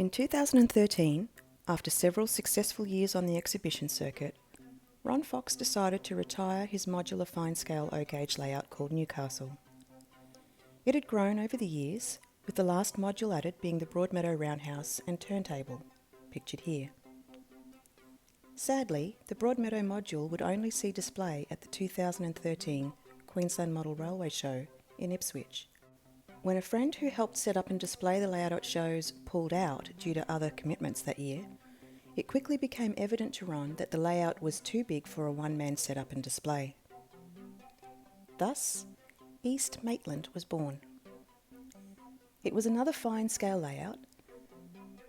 In 2013, after several successful years on the exhibition circuit, Ron Fox decided to retire his modular fine-scale O-gauge layout called Newcastle. It had grown over the years, with the last module added being the Broadmeadow roundhouse and turntable, pictured here. Sadly, the Broadmeadow module would only see display at the 2013 Queensland Model Railway Show in Ipswich. When a friend who helped set up and display the layout at shows pulled out due to other commitments that year, it quickly became evident to Ron that the layout was too big for a one-man setup and display. Thus, East Maitland was born. It was another fine-scale layout.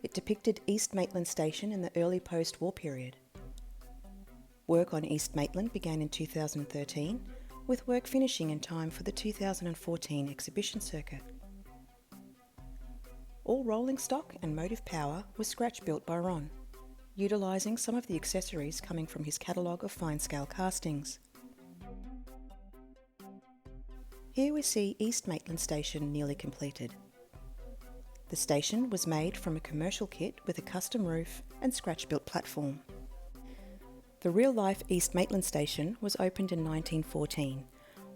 It depicted East Maitland Station in the early post-war period. Work on East Maitland began in 2013, with work finishing in time for the 2014 exhibition circuit. All rolling stock and motive power was scratch-built by Ron, utilising some of the accessories coming from his catalogue of fine-scale castings. Here we see East Maitland Station nearly completed. The station was made from a commercial kit with a custom roof and scratch-built platform. The real-life East Maitland Station was opened in 1914,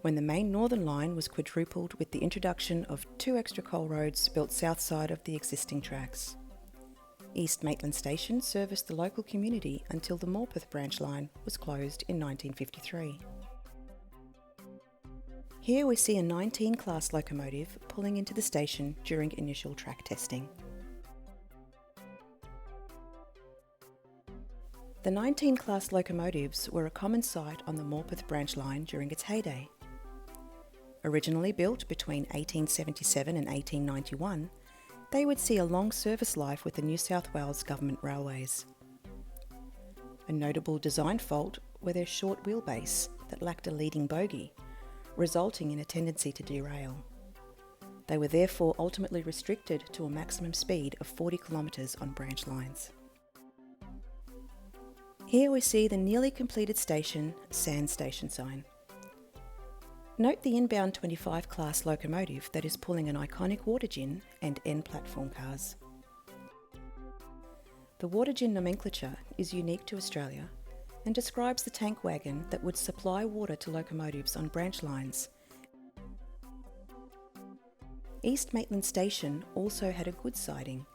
when the main northern line was quadrupled with the introduction of 2 extra coal roads built south side of the existing tracks. East Maitland Station serviced the local community until the Morpeth branch line was closed in 1953. Here we see a 19 class locomotive pulling into the station during initial track testing. The 19 class locomotives were a common sight on the Morpeth branch line during its heyday. Originally built between 1877 and 1891, they would see a long service life with the New South Wales Government Railways. A notable design fault were their short wheelbase that lacked a leading bogie, resulting in a tendency to derail. They were therefore ultimately restricted to a maximum speed of 40 kilometres on branch lines. Here we see the nearly completed station Sand Station sign. Note the inbound 25 class locomotive that is pulling an iconic water gin and end platform cars. The water gin nomenclature is unique to Australia and describes the tank wagon that would supply water to locomotives on branch lines. East Maitland Station also had a goods siding,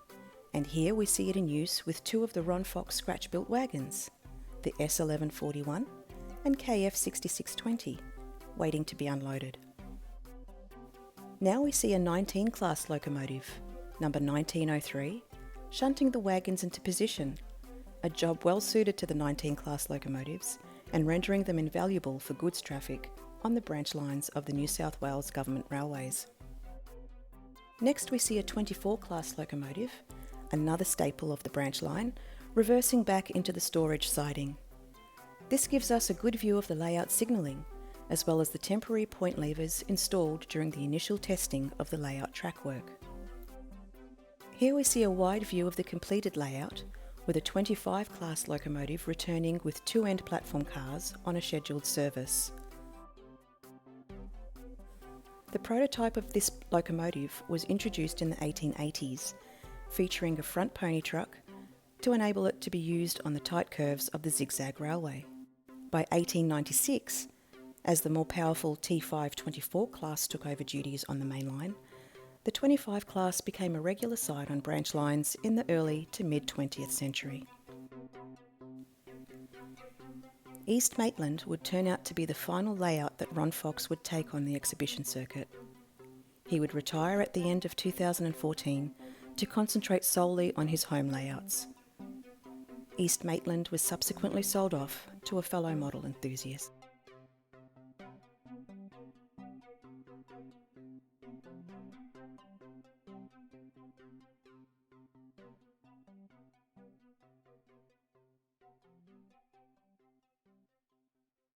and here we see it in use with 2 of the Ron Fox scratch-built wagons, the S1141 and KF6620, waiting to be unloaded. Now we see a 19 class locomotive, number 1903, shunting the wagons into position, a job well suited to the 19 class locomotives and rendering them invaluable for goods traffic on the branch lines of the New South Wales Government Railways. Next we see a 24 class locomotive, another staple of the branch line, reversing back into the storage siding. This gives us a good view of the layout signalling, as well as the temporary point levers installed during the initial testing of the layout track work. Here we see a wide view of the completed layout, with a 25 class locomotive returning with 2 end platform cars on a scheduled service. The prototype of this locomotive was introduced in the 1880s, featuring a front pony truck to enable it to be used on the tight curves of the zigzag railway. By 1896, as the more powerful T5 24 class took over duties on the main line, the 25 class became a regular sight on branch lines in the early to mid-20th century. East Maitland would turn out to be the final layout that Ron Fox would take on the exhibition circuit. He would retire at the end of 2014 to concentrate solely on his home layouts. East Maitland was subsequently sold off to a fellow model enthusiast.